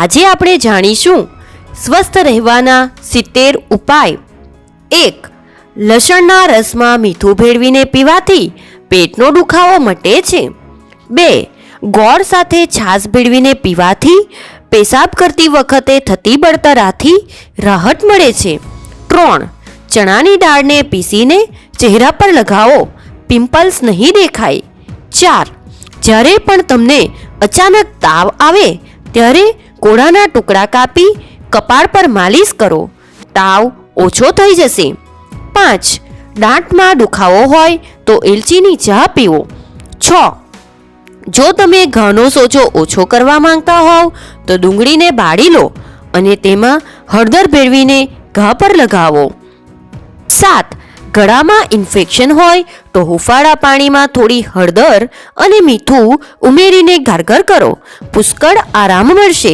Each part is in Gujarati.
આજે આપણે જાણીશું સ્વસ્થ રહેવાના 70 ઉપાય. 1. લસણના રસમાં મીઠું ભેળવીને પીવાથી પેટનો દુખાવો મટે છે. 2. ગોળ સાથે છાશ ભેળવીને પીવાથી પેશાબ કરતી વખતે થતી બળતરાથી રાહત મળે છે. 3. ચણાની દાળને પીસીને ચહેરા પર લગાવો, પિમ્પલ્સ નહીં દેખાય. 4. જ્યારે પણ તમને અચાનક તાવ આવે ત્યારે કોળાના ટુકડા કાપી કપાળ પર માલિશ કરો, તાવ ઓછો થઈ જશે. 5. દાંતમાં દુખાવો હોય તો એલચીની ચા પીવો. 6. જો તમે ઘાનો સોજો ઓછો કરવા માંગતા હોવ તો ડુંગળીને બાળી લો અને તેમાં હળદર ભેળવીને ઘા પર લગાવો. 7. ગળામાં ઇન્ફેક્શન હોય તો હુંફાળા પાણીમાં થોડી હળદર અને મીઠું ઉમેરીને ગારગર કરો, પુષ્કળ આરામ મળશે.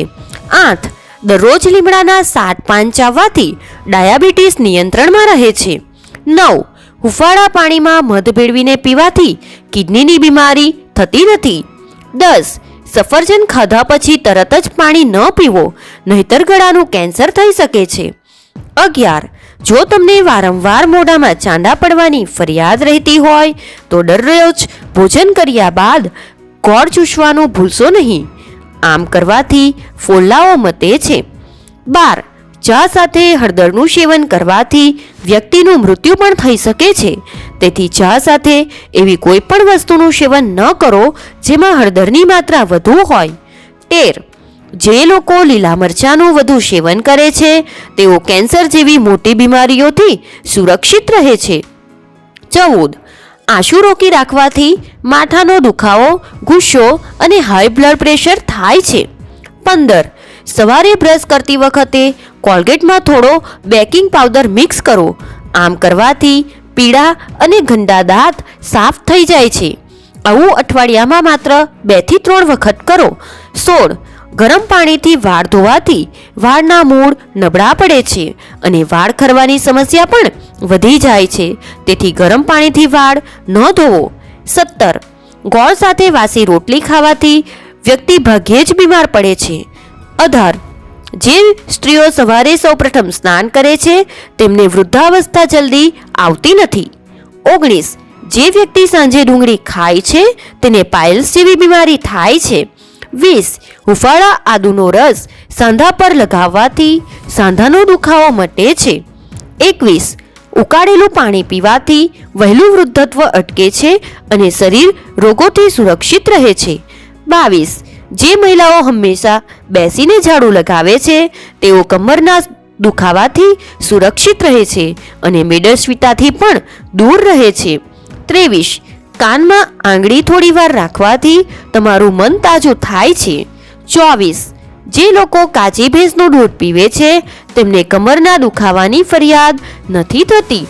8. દરરોજ લીમડાના 7 પાન ચાવવાથી ડાયાબિટીસ નિયંત્રણમાં રહે છે. 9. હુંફાળા પાણીમાં મધ ભેળવીને પીવાથી કિડનીની બીમારી થતી નથી. 10. સફરજન ખાધા પછી તરત જ પાણી ન પીવો, નહીતર ગળાનું કેન્સર થઈ શકે છે. 11. જો તમને વારંવાર મોઢામાં ચાંદા પડવાની ફરિયાદ રહેતી હોય તો દરરોજ ભોજન કર્યા બાદ ગોળ ચૂસવાનું ભૂલશો નહીં. આમ કરવાથી ફોલ્લાઓ મટે છે. 12. ચા સાથે હળદરનું સેવન કરવાથી વ્યક્તિનું મૃત્યુ પણ થઈ શકે છે, તેથી ચા સાથે એવી કોઈ પણ વસ્તુનું સેવન ન કરો જેમાં હળદરની માત્રા વધુ હોય. 13. જે લોકો લીલા મરચાંનું વધુ સેવન કરે છે તેઓ કેન્સર જેવી મોટી બીમારીઓથી સુરક્ષિત રહે છે. 14. આંસુ રોકી રાખવાથી માથાનો દુખાવો, ગુસ્સો અને હાઈ બ્લડ પ્રેશર થાય છે. 15. સવારે બ્રશ કરતી વખતે કોલગેટમાં થોડો બેકિંગ પાવડર મિક્સ કરો. આમ કરવાથી પીળા અને ગંદા દાંત સાફ થઈ જાય છે. આવું અઠવાડિયામાં માત્ર 2 થી 3 વખત કરો. 16. ગરમ પાણીથી વાળ ધોવાથી વાળના મૂળ નબળા પડે છે અને વાળ ખરવાની સમસ્યા પણ વધી જાય છે, તેથી ગરમ પાણીથી વાળ ન ધોવો. 17. ગોળ સાથે વાસી રોટલી ખાવાથી વ્યક્તિ ભાગ્યે જ બીમાર પડે છે. 18. જે સ્ત્રીઓ સવારે સૌપ્રથમ સ્નાન કરે છે તેમને વૃદ્ધાવસ્થા જલ્દી આવતી નથી. 19. જે વ્યક્તિ સાંજે ડુંગળી ખાય છે તેને પાઇલ્સ જેવી બીમારી થાય છે. 20. હુંફાળા આદુનો રસ સાંધા પર લગાવવાથી સાંધાનો દુખાવો મટે છે. 21. ઉકાળેલું પાણી પીવાથી વહેલું વૃદ્ધત્વ અટકે છે અને શરીર રોગોથી સુરક્ષિત રહે છે. 22. જે મહિલાઓ હંમેશા બેસીને ઝાડુ લગાવે છે તેઓ કમરના દુખાવાથી સુરક્ષિત રહે છે અને મેદસ્વીતાથી પણ દૂર રહે છે. 23. કાનમાં આંગળી થોડી વાર રાખવાથી તમારું મન તાજું થાય છે. 24. જે લોકો કાચી ભેંસનું દૂધ પીવે છે તેમને કમરના દુખાવાની ફરિયાદ નથી થતી.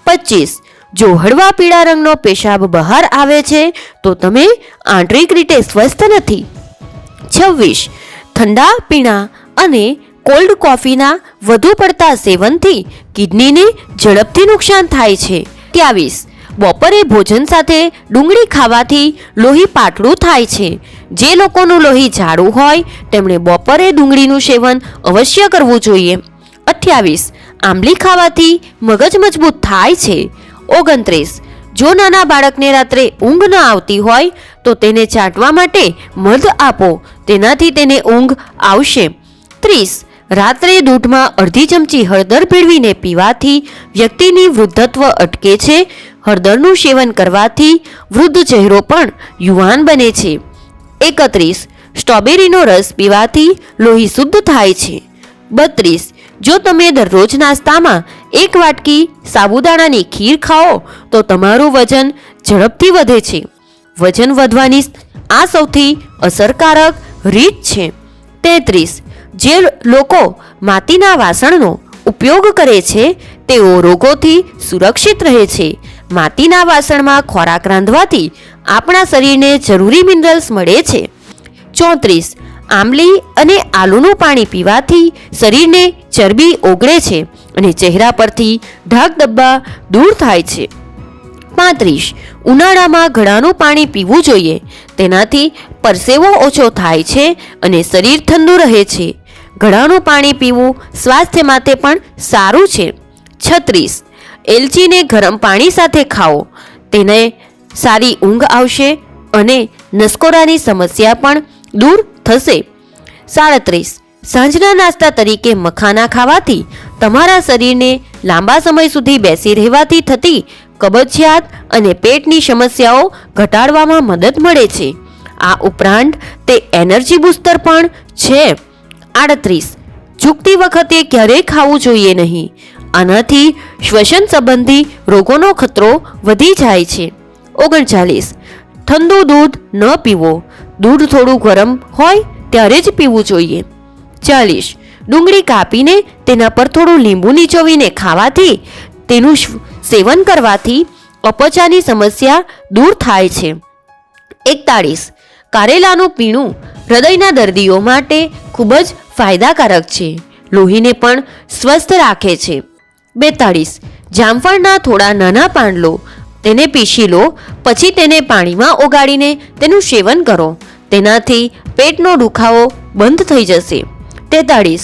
25. જો હળવા પીળા રંગનો પેશાબ બહાર આવે છે તો તમે આંતરિક રીતે સ્વસ્થ નથી. 26. ઠંડા પીણા અને કોલ્ડ કોફીના વધુ પડતા સેવનથી કિડનીને ઝડપથી નુકસાન થાય છે. 23. બપોરે ભોજન સાથે ડુંગળી ખાવાથી લોહી પાતળું થાય છે. જે લોકોનું લોહી જાડું હોય તેમણે બપોરે ડુંગળીનું સેવન અવશ્ય કરવું જોઈએ. 28. આંબલી ખાવાથી મગજ મજબૂત થાય છે. 29. જો નાના બાળકને રાત્રે ઊંઘ ન આવતી હોય તો તેને ચાટવા માટે મધ આપો, તેનાથી તેને ઊંઘ આવશે. 30. રાત્રે દૂધમાં અડધી ચમચી હળદર ભેળવીને પીવાથી વ્યક્તિની વૃદ્ધત્વ અટકે છે. હળદરનું સેવન કરવાથી વૃદ્ધ ચહેરો પણ યુવાન બને છે. 31. સ્ટ્રોબેરીનો રસ પીવાથી લોહી શુદ્ધ થાય છે. 32. જો તમે દરરોજ નાસ્તામાં 1 વાટકી સાબુદાણાની ખીર ખાઓ તો તમારું વજન ઝડપથી વધે છે. વજન વધવાની આ સૌથી અસરકારક રીત છે. 33. જે લોકો માટીના વાસણનો ઉપયોગ કરે છે તેઓ રોગોથી સુરક્ષિત રહે છે. માટીના વાસણમાં ખોરાક રાંધવાથી આપણા શરીરને જરૂરી મિનરલ્સ મળે છે. 34. આંબલી અને આલુનું પાણી પીવાથી શરીરને ચરબી ઓગળે છે અને ચહેરા પરથી ડાઘ ધબ્બા દૂર થાય છે. 35. ઉનાળામાં ગળાનું પાણી પીવું જોઈએ, તેનાથી પરસેવો ઓછો થાય છે અને શરીર ઠંડુ રહે છે. ગળાનું પાણી પીવું સ્વાસ્થ્ય માટે પણ સારું છે. 36. એલચીને ગરમ પાણી સાથે ખાઓ. તેને સારી ઊંઘ આવશે અને નસકોરાની સમસ્યા પણ દૂર થશે. 37. સાંજના નાસ્તા તરીકે મખાના ખાવાથી તમારા શરીરને લાંબા સમય સુધી બેસી રહેવાથી થતી કબજિયાત અને પેટની સમસ્યાઓ ઘટાડવામાં મદદ મળે છે. આ ઉપરાંત તે એનર્જી બૂસ્ટર પણ છે. 38. ઝૂકતી વખતે ક્યારેય ખાવું જોઈએ નહીં. આનાથી શ્વસન સંબંધી રોગોનો ખતરો વધી જાય છે. 39. ઠંડુ દૂધ ન પીવો. દૂધ થોડું ગરમ હોય ત્યારે જ પીવું જોઈએ. 40. ડુંગળી કાપીને તેના પર થોડું લીંબુ નીચોવીને ખાવાથી, તેનું સેવન કરવાથી અપચાની સમસ્યા દૂર થાય છે. 41. કારેલાનું પીણું હૃદયના દર્દીઓ માટે ખૂબ જ ફાયદાકારક છે. લોહીને પણ સ્વસ્થ રાખે છે. 42. જામફળના થોડા નાના પાન લો, તેને પીસી લો, પછી તેને પાણીમાં ઓગાળીને તેનું સેવન કરો. તેનાથી પેટનો દુખાવો બંધ થઈ જશે. 43.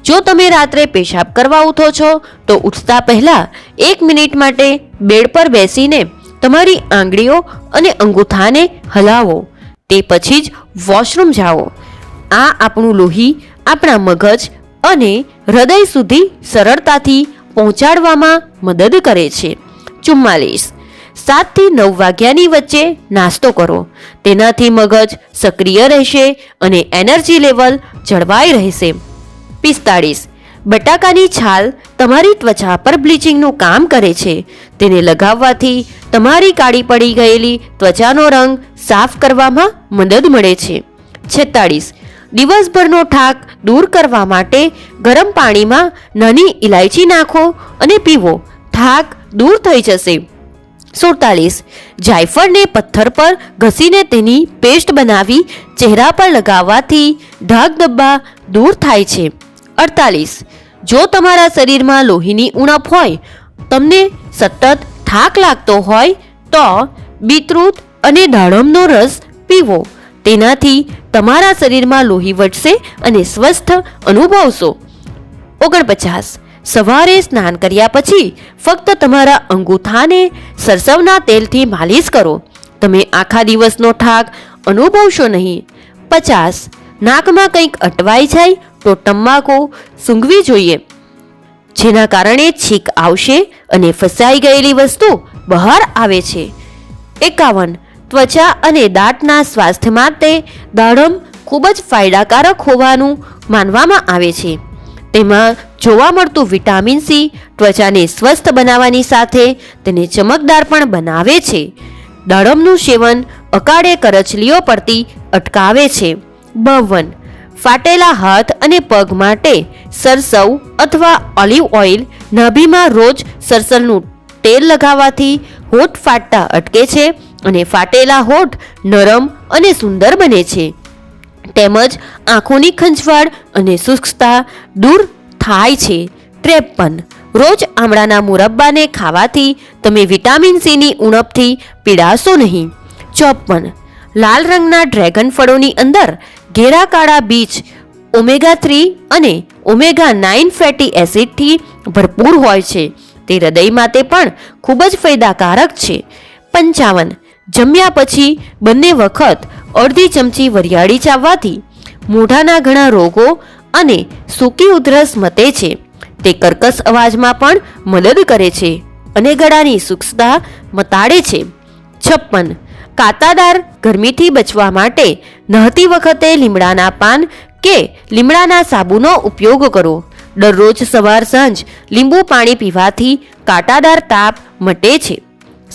જો તમે રાત્રે પેશાબ કરવા ઉઠો છો તો ઉઠતા પહેલા 1 મિનિટ માટે બેડ પર બેસીને તમારી આંગળીઓ અને અંગૂઠાને હલાવો. તે પછી જ વોશરૂમ જાઓ. આ આપણું લોહી આપણા મગજ અને હૃદય સુધી સરળતાથી પહોંચાડવામાં મદદ કરે છે. 44. 7 થી 9 વાગ્યાની વચ્ચે નાસ્તો કરો. તેનાથી મગજ સક્રિય રહેશે અને એનર્જી લેવલ જળવાઈ રહેશે. 45. બટાકાની છાલ તમારી ત્વચા પર બ્લીચિંગનું કામ કરે છે. તેને લગાવવાથી તમારી કાળી પડી ગયેલી ત્વચાનો રંગ સાફ કરવામાં મદદ મળે છે. 46. દિવસભરનો થાક દૂર કરવા માટે ગરમ પાણીમાં નાની ઇલાયચી નાખો અને પીવો. થાક દૂર થઈ જશે. 47. જાયફળને પથ્થર પર ઘસીને તેની પેસ્ટ બનાવી ચહેરા પર લગાવવાથી ડાઘ ધબ્બા દૂર થાય છે. 48. જો તમારા શરીરમાં લોહીની ઉણપ હોય, તમને સતત થાક લાગતો હોય તો બીટરૂટ અને દાડમનો રસ પીવો. તેનાથી તમારા શરીરમાં લોહી વધશે અને સ્વસ્થ અનુભવશો. 49. સવારે સ્નાન કર્યા પછી ફક્ત તમારા અંગૂઠાને સરસવના તેલથી માલિશ કરો. તમે આખા દિવસનો થાક અનુભવશો નહીં. 50. નાકમાં કંઈક અટવાઈ જાય તો તમાકુ સૂંઘવી જોઈએ, જેના કારણે છીંક આવશે અને ફસાઈ ગયેલી વસ્તુ બહાર આવે છે. 51. ત્વચા અને દાંતના સ્વાસ્થ્ય માટે દાડમ ખૂબ જ ફાયદાકારક હોવાનું માનવામાં આવે છે. તેમાં જોવા મળતું વિટામિન સી ત્વચાને સ્વસ્થ બનાવવાની સાથે તેને ચમકદાર પણ બનાવે છે. દાડમનું સેવન અકાળે કરચલીઓ પડતી અટકાવે છે. 52. ફાટેલા હાથ અને પગ માટે સરસવ અથવા ઓલિવ ઓઇલ નાભીમાં રોજ સરસવનું તેલ લગાવવાથી હોઠ ફાટતા અટકે છે અને ફાટેલા હોઠ નરમ અને સુંદર બને છે. તેમજ આંખોની ખંજવાળ અને શુષ્કતા દૂર થાય છે. 53. રોજ આમળાના મુરબ્બાને ખાવાથી તમે વિટામિન સીની ઉણપથી પીડાશો નહીં. 54. લાલ રંગના ડ્રેગન ફળોની અંદર ઘેરા કાળા બીજ ઓમેગા 3 અને ઓમેગા 9 ફેટી એસિડથી ભરપૂર હોય છે. તે હૃદય માટે પણ ખૂબ જ ફાયદાકારક છે. 55. જમ્યા પછી બંને વખત અડધી ચમચી વરિયાળી ચાવવાથી મોઢાના ઘણા રોગો અને સૂકી ઉધરસ મટે છે. તે કર્કશ અવાજમાં પણ મદદ કરે છે અને ગળાની શુષ્કતા મટાડે છે. 56. કાંટાદાર ગરમીથી બચવા માટે નહાતી વખતે લીમડાના પાન કે લીમડાના સાબુનો ઉપયોગ કરો. દરરોજ સવાર સાંજ લીંબુ પાણી પીવાથી કાંટાદાર તાપ મટે છે.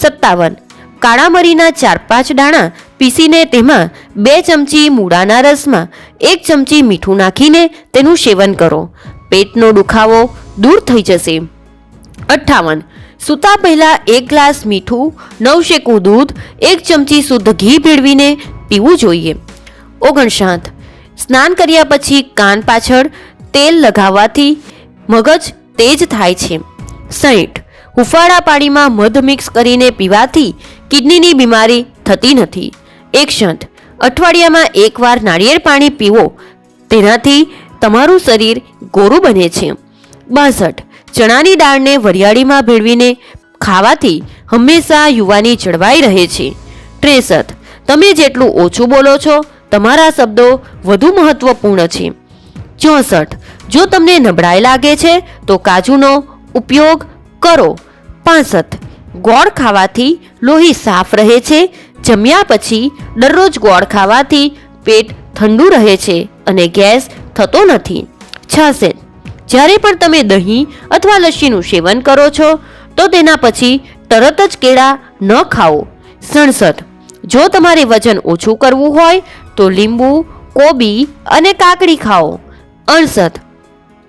57. કાળા મરીના 4-5 દાણા પીસીને તેમાં 2 ચમચી મૂળાના રસમાં 1 ચમચી મીઠું નાખીને તેનું સેવન કરો. પેટનો દુખાવો દૂર થઈ જશે. 58. સૂતા પહેલા 1 ગ્લાસ મીઠું, નવશેકું દૂધ, 1 ચમચી શુદ્ધ ઘી ભેળવીને પીવું જોઈએ. 59. સ્નાન કર્યા પછી કાન પાછળ તેલ લગાવવાથી મગજ તેજ થાય છે. 60. હુંફાળા પાણીમાં મધ મિક્સ કરીને પીવાથી કિડનીની બીમારી થતી નથી. 61. અઠવાડિયામાં 1 વાર નાળિયેર પાણી પીવો. તેનાથી તમારું શરીર ગોરું બને છે. 62. ચણાની દાળને વરિયાળીમાં ભેળવીને ખાવાથી હંમેશા યુવાની જળવાઈ રહે છે. 63. તમે જેટલું ઓછું બોલો છો તમારા શબ્દો વધુ મહત્વપૂર્ણ છે. 64. જો તમને નબળાઈ લાગે છે તો કાજુનો ઉપયોગ કરો. 65. ગોળ ખાવાથી લોહી સાફ રહે છે. જમ્યા પછી દરરોજ ગોળ ખાવાથી પેટ ઠંડુ રહે છે અને ગેસ થતો નથી. 66. જ્યારે પણ તમે દહીં અથવા લસ્સીનું સેવન કરો છો તો તેના પછી તરત જ કેળા ન ખાઓ. 67. જો તમારે વજન ઓછું કરવું હોય તો લીંબુ, કોબી અને કાકડી ખાઓ. 68.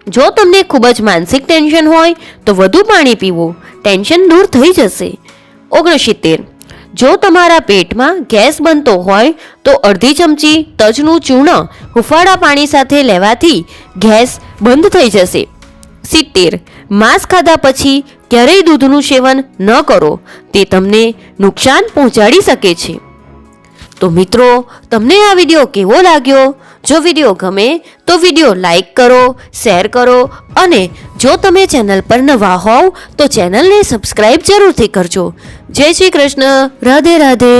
જો તમને ખૂબ જ માનસિક ટેન્શન હોય તો વધુ પાણી પીવું, ટેન્શન દૂર થઈ જશે. 69. જો તમારા પેટમાં ગેસ બનતો હોય તો અડધી ચમચી તજનું ચૂર્ણ હુંફાળા પાણી સાથે લેવાથી ગેસ બંધ થઈ જશે. 70. માંસ ખાધા પછી ક્યારેય દૂધનું સેવન ન કરો, તે તમને નુકસાન પહોંચાડી શકે છે. તો મિત્રો, તમને આ વિડીયો કેવો લાગ્યો? જો વિડીયો ગમે તો વિડીયો લાઈક કરો, શેર કરો અને જો તમે ચેનલ પર નવા હોવ તો ચેનલને સબસ્ક્રાઈબ જરૂરથી કરજો. જય શ્રી કૃષ્ણ. રાધે રાધે.